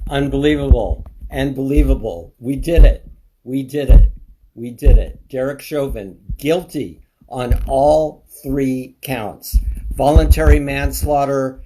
Unbelievable and believable. We did it. We did it. We did it. Derek Chauvin, guilty on all 3 counts. Voluntary manslaughter,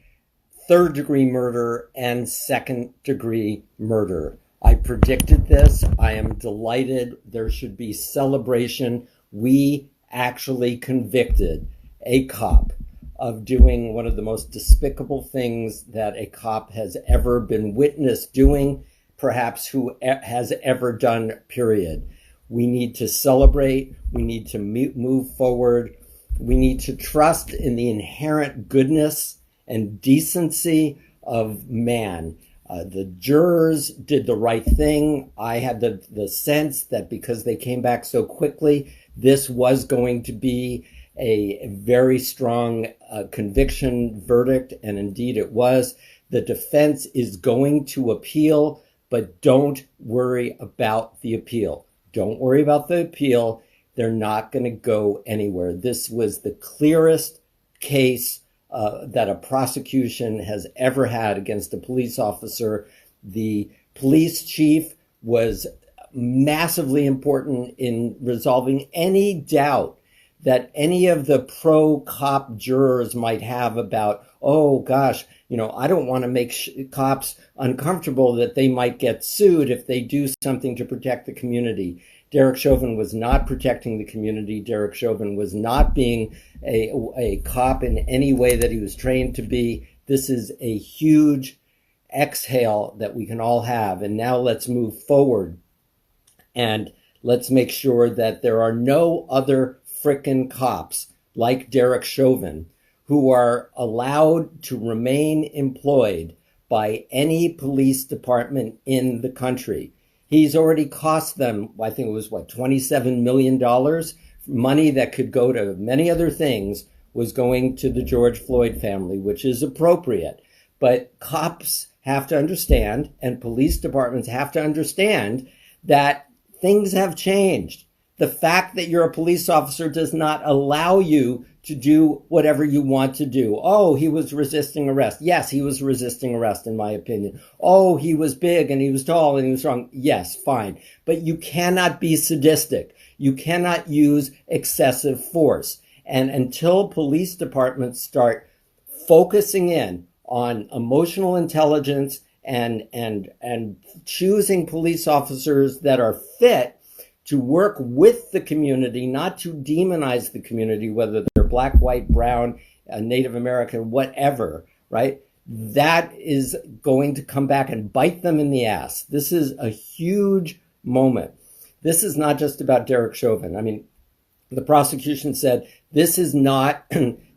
3rd-degree murder, and 2nd-degree murder. I predicted this. I am delighted. There should be celebration. We actually convicted a cop of doing one of the most despicable things that a cop has ever been witnessed doing, perhaps who has ever done, period. We need to celebrate. We need to move forward. We need to trust in the inherent goodness and decency of man. The jurors did the right thing. I had the sense that because they came back so quickly, this was going to be a very strong conviction verdict, and indeed it was. The defense is going to appeal, but don't worry about the appeal. Don't worry about the appeal. They're not going to go anywhere. This was the clearest case that a prosecution has ever had against a police officer. The police chief was massively important in resolving any doubt that any of the pro-cop jurors might have about, oh gosh, I don't want to make cops uncomfortable that they might get sued if they do something to protect the community. Derek Chauvin was not protecting the community. Derek Chauvin was not being a cop in any way that he was trained to be. This is a huge exhale that we can all have. And now let's move forward and let's make sure that there are no other frickin' cops like Derek Chauvin who are allowed to remain employed by any police department in the country. He's already cost them, I think it was, $27 million? Money that could go to many other things was going to the George Floyd family, which is appropriate. But cops have to understand, and police departments have to understand, that things have changed. The fact that you're a police officer does not allow you to do whatever you want to do. Oh, he was resisting arrest. Yes, he was resisting arrest, in my opinion. Oh, he was big and he was tall and he was strong. Yes, fine. But you cannot be sadistic. You cannot use excessive force. And until police departments start focusing in on emotional intelligence and choosing police officers that are fit to work with the community, not to demonize the community, whether they're black, white, brown, Native American, whatever, right? That is going to come back and bite them in the ass. This is a huge moment. This is not just about Derek Chauvin. I mean, the prosecution said this is not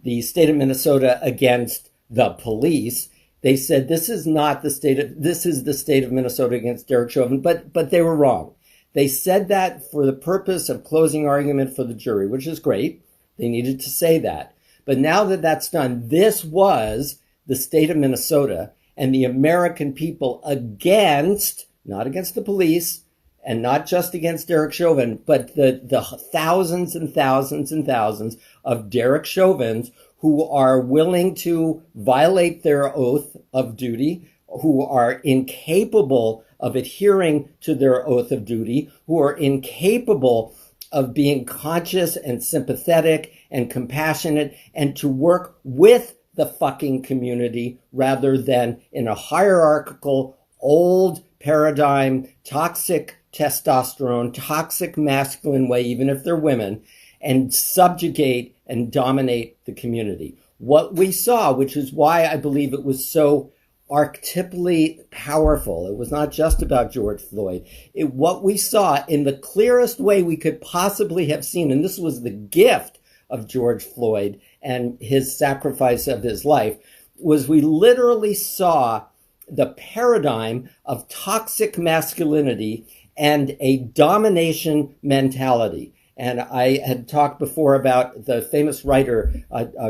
the state of Minnesota against the police. They said this is the state of Minnesota against Derek Chauvin, but they were wrong. They said that for the purpose of closing argument for the jury, which is great. They needed to say that. But now that that's done, this was the state of Minnesota and the American people against, not against the police and not just against Derek Chauvin, but the thousands and thousands and thousands of Derek Chauvins who are willing to violate their oath of duty, who are incapable of adhering to their oath of duty, who are incapable of being conscious and sympathetic and compassionate and to work with the fucking community rather than in a hierarchical, old paradigm, toxic testosterone, toxic masculine way, even if they're women, and subjugate and dominate the community. What we saw, which is why I believe it was so archetypally powerful. It was not just about George Floyd. What we saw in the clearest way we could possibly have seen, and this was the gift of George Floyd and his sacrifice of his life, was we literally saw the paradigm of toxic masculinity and a domination mentality. And I had talked before about the famous writer,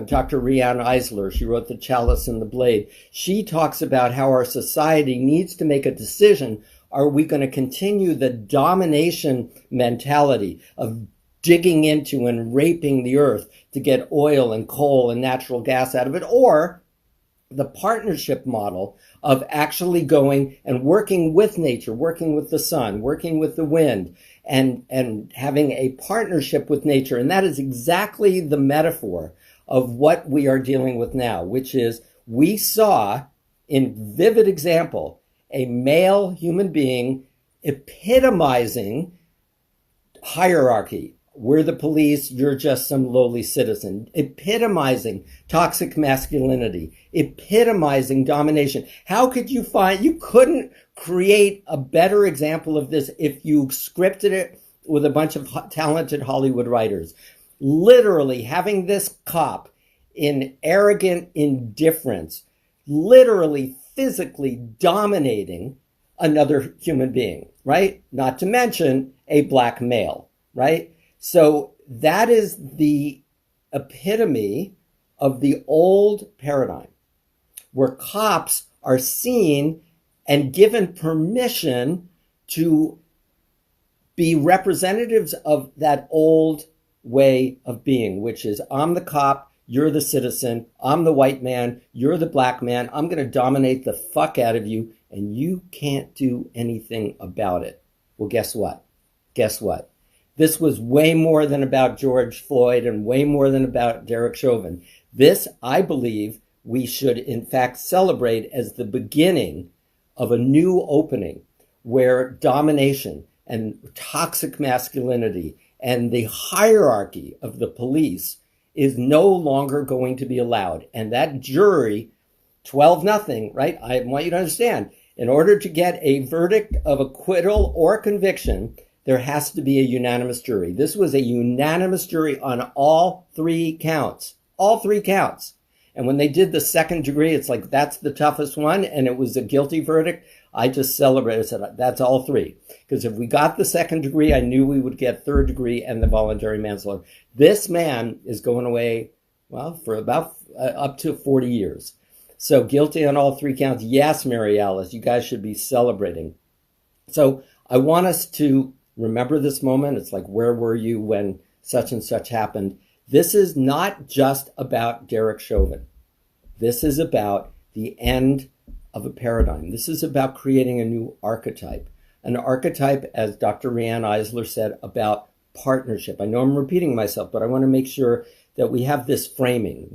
Dr. Riane Eisler. She wrote The Chalice and the Blade. She talks about how our society needs to make a decision. Are we going to continue the domination mentality of digging into and raping the earth to get oil and coal and natural gas out of it, or the partnership model of actually going and working with nature, working with the sun, working with the wind, and having a partnership with nature? And that is exactly the metaphor of what we are dealing with now, which is we saw in vivid example a male human being epitomizing hierarchy. We're the police, you're just some lowly citizen. Epitomizing toxic masculinity, epitomizing domination. How could you couldn't create a better example of this if you scripted it with a bunch of talented Hollywood writers. Literally having this cop in arrogant indifference, literally physically dominating another human being, right? Not to mention a black male, right? So that is the epitome of the old paradigm, where cops are seen and given permission to be representatives of that old way of being, which is I'm the cop, you're the citizen, I'm the white man, you're the black man, I'm going to dominate the fuck out of you, and you can't do anything about it. Well, guess what? Guess what? This was way more than about George Floyd and way more than about Derek Chauvin. This, I believe, we should in fact celebrate as the beginning of a new opening where domination and toxic masculinity and the hierarchy of the police is no longer going to be allowed. And that jury, 12-0, right? I want you to understand, in order to get a verdict of acquittal or conviction, there has to be a unanimous jury. This was a unanimous jury on all three counts. All three counts. And when they did the second degree, it's like, that's the toughest one, and it was a guilty verdict. I just celebrated. I said, that's all three. Because if we got the second degree, I knew we would get third degree and the voluntary manslaughter. This man is going away, well, for about up to 40 years. So guilty on all three counts. Yes, Mary Alice, you guys should be celebrating. So I want us to remember this moment. It's like, where were you when such and such happened? This is not just about Derek Chauvin. This is about the end of a paradigm. This is about creating a new archetype. An archetype, as Dr. Riane Eisler said, about partnership. I know I'm repeating myself, but I want to make sure that we have this framing.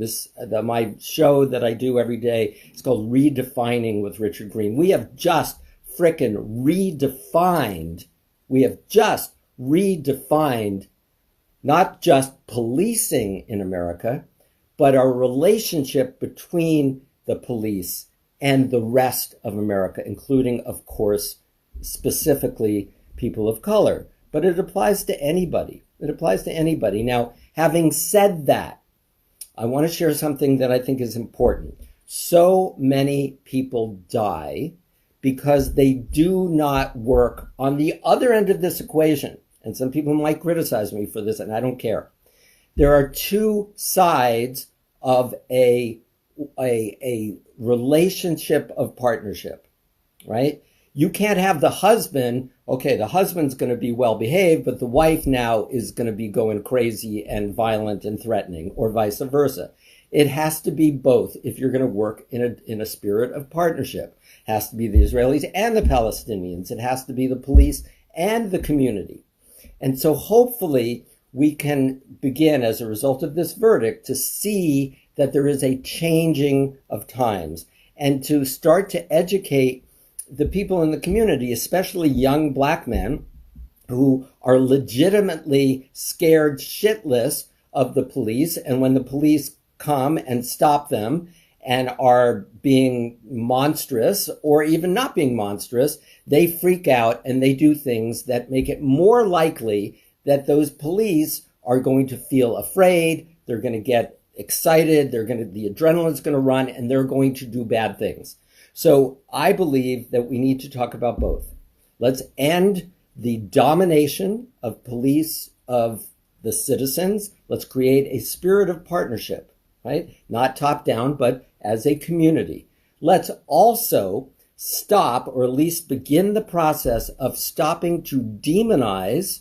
My show that I do every day is called Redefining with Richard Greene. We have just frickin' redefined. We have just redefined not just policing in America, but our relationship between the police and the rest of America, including, of course, specifically people of color. But it applies to anybody. It applies to anybody. Now, having said that, I want to share something that I think is important. So many people die because they do not work on the other end of this equation. And some people might criticize me for this, and I don't care. There are two sides of a relationship of partnership, right? You can't have the husband, okay, the husband's going to be well behaved, but the wife now is going to be going crazy and violent and threatening, or vice versa. It has to be both if you're going to work in a spirit of partnership. It has to be the Israelis and the Palestinians. It has to be the police and the community. And so hopefully we can begin, as a result of this verdict, to see that there is a changing of times and to start to educate the people in the community, especially young black men who are legitimately scared shitless of the police. And when the police come and stop them and are being monstrous or even not being monstrous, they freak out and they do things that make it more likely that those police are going to feel afraid, they're going to get excited, the adrenaline's going to run, and they're going to do bad things. So I believe that we need to talk about both. Let's end the domination of police, of the citizens. Let's create a spirit of partnership, right? Not top down, but as a community. Let's also stop, or at least begin the process of stopping to demonize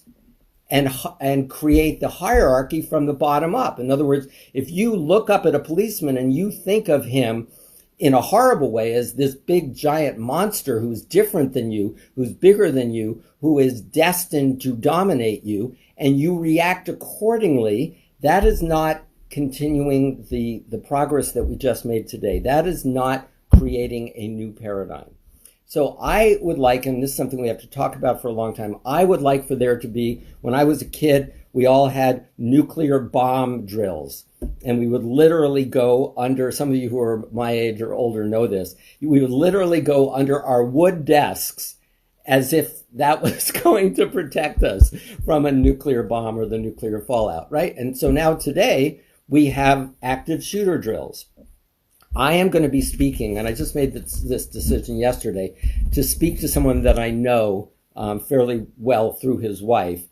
and create the hierarchy from the bottom up. In other words, if you look up at a policeman and you think of him in a horrible way as this big giant monster who's different than you, who's bigger than you, who is destined to dominate you, and you react accordingly, that is not continuing the progress that we just made today. That is not creating a new paradigm. So I would like, and this is something we have to talk about for a long time, I would like for there to be, when I was a kid, we all had nuclear bomb drills. And we would literally go under, some of you who are my age or older know this, we would literally go under our wood desks as if that was going to protect us from a nuclear bomb or the nuclear fallout, right? And so now today we have active shooter drills. I am going to be speaking, and I just made this decision yesterday, to speak to someone that I know fairly well through his wife,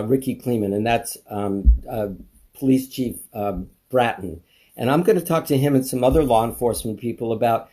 Ricky Kleeman, and that's Police Chief Bratton. And I'm going to talk to him and some other law enforcement people about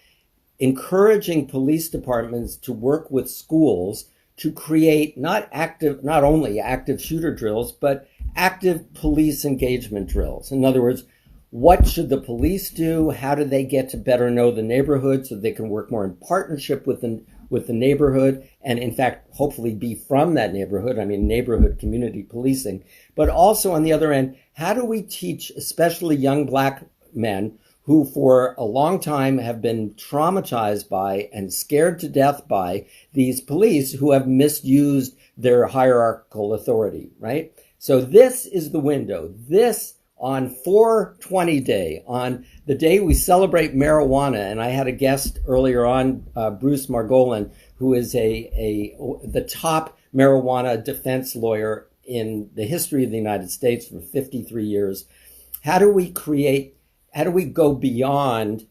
encouraging police departments to work with schools to create not only active shooter drills, but active police engagement drills. In other words, what should the police do? How do they get to better know the neighborhood so they can work more in partnership with the neighborhood and, in fact, hopefully be from that neighborhood? I mean, neighborhood community policing. But also, on the other end, how do we teach especially young black men who for a long time have been traumatized by and scared to death by these police who have misused their hierarchical authority, right? So this is the window. This on 420 Day, on the day we celebrate marijuana, and I had a guest earlier on, Bruce Margolin, who is the top marijuana defense lawyer in the history of the United States for 53 years. How do we go beyond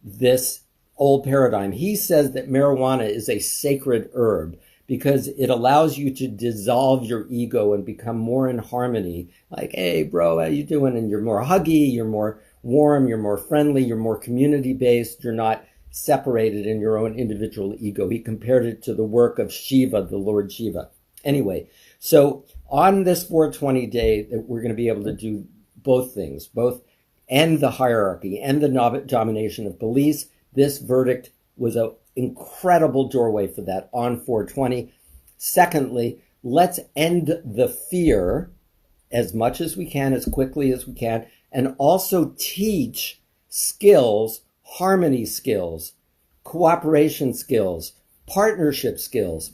this old paradigm? He says that marijuana is a sacred herb because it allows you to dissolve your ego and become more in harmony. Like, hey, bro, how you doing? And you're more huggy, you're more warm, you're more friendly, you're more community-based, you're not separated in your own individual ego. He compared it to the work of Shiva, the Lord Shiva. Anyway, so on this 420 Day, that we're going to be able to do both things, both end the hierarchy, end the domination of police. This verdict was an incredible doorway for that on 420. Secondly, let's end the fear as much as we can, as quickly as we can, and also teach skills, harmony skills, cooperation skills, partnership skills,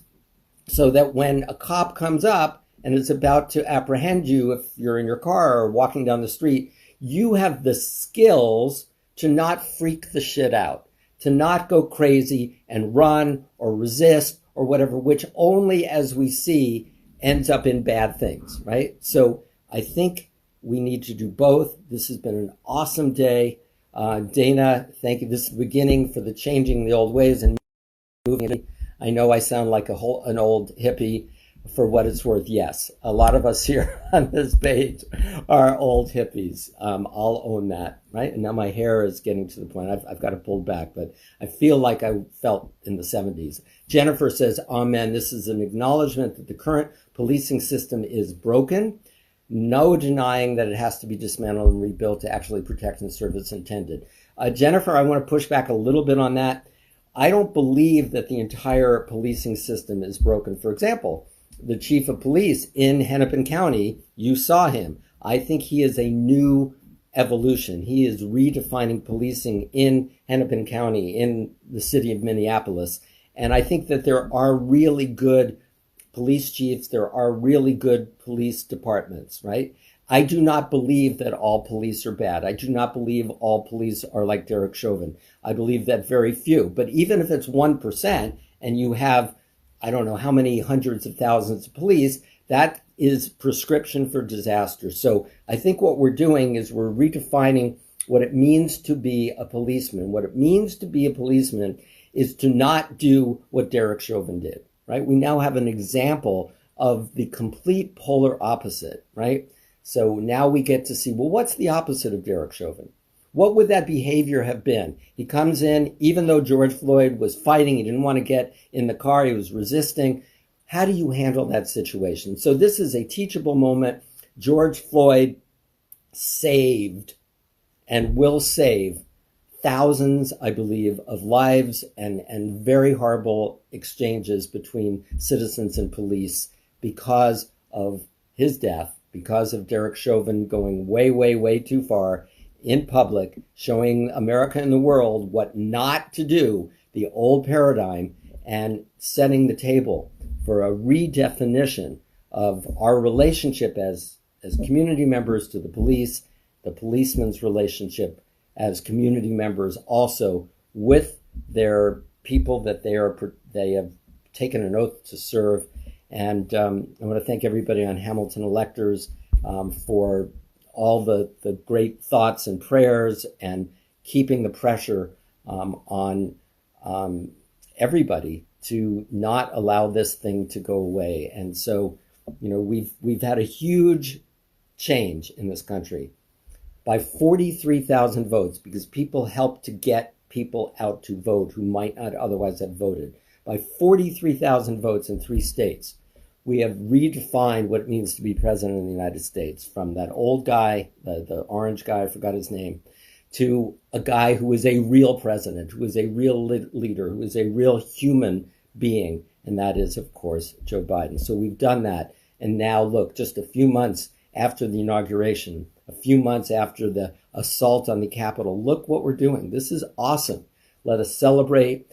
so that when a cop comes up and is about to apprehend you, if you're in your car or walking down the street, you have the skills to not freak the shit out, to not go crazy and run or resist or whatever, which only, as we see, ends up in bad things, right? So I think we need to do both. This has been an awesome day. Dana, thank you. This is the beginning for the changing the old ways and moving. I know I sound like an old hippie. For what it's worth, yes. A lot of us here on this page are old hippies. I'll own that, right? And now my hair is getting to the point. I've got it pulled back, but I feel like I felt in the 70s. Jennifer says, amen. This is an acknowledgement that the current policing system is broken. No denying that it has to be dismantled and rebuilt to actually protect and serve its intended. Jennifer, I want to push back a little bit on that. I don't believe that the entire policing system is broken. For example, the chief of police in Hennepin County, you saw him. I think he is a new evolution. He is redefining policing in Hennepin County, in the city of Minneapolis. And I think that there are really good police chiefs. There are really good police departments, right? I do not believe that all police are bad. I do not believe all police are like Derek Chauvin. I believe that very few. But even if it's 1% and you have, I don't know how many hundreds of thousands of police, that is prescription for disaster. So I think what we're doing is we're redefining what it means to be a policeman. What it means to be a policeman is to not do what Derek Chauvin did, right? We now have an example of the complete polar opposite, right? So now we get to see, well, what's the opposite of Derek Chauvin? What would that behavior have been? He comes in, even though George Floyd was fighting, he didn't want to get in the car, he was resisting. How do you handle that situation? So this is a teachable moment. George Floyd saved and will save thousands, I believe, of lives and very horrible exchanges between citizens and police because of his death, because of Derek Chauvin going way, way, way too far in public, showing America and the world what not to do, the old paradigm, and setting the table for a redefinition of our relationship as community members to the policeman's relationship as community members also with their people that they have taken an oath to serve. And I want to thank everybody on Hamilton Electors for all the great thoughts and prayers and keeping the pressure on everybody to not allow this thing to go away. And so, we've had a huge change in this country by 43,000 votes because people helped to get people out to vote who might not otherwise have voted. By 43,000 votes in 3 states, we have redefined what it means to be president of the United States, from that old guy, the orange guy, I forgot his name, to a guy who is a real president, who is a real leader, who is a real human being, and that is, of course, Joe Biden. So we've done that, and now look, just a few months after the inauguration, a few months after the assault on the Capitol, look what we're doing. This is awesome. Let us celebrate.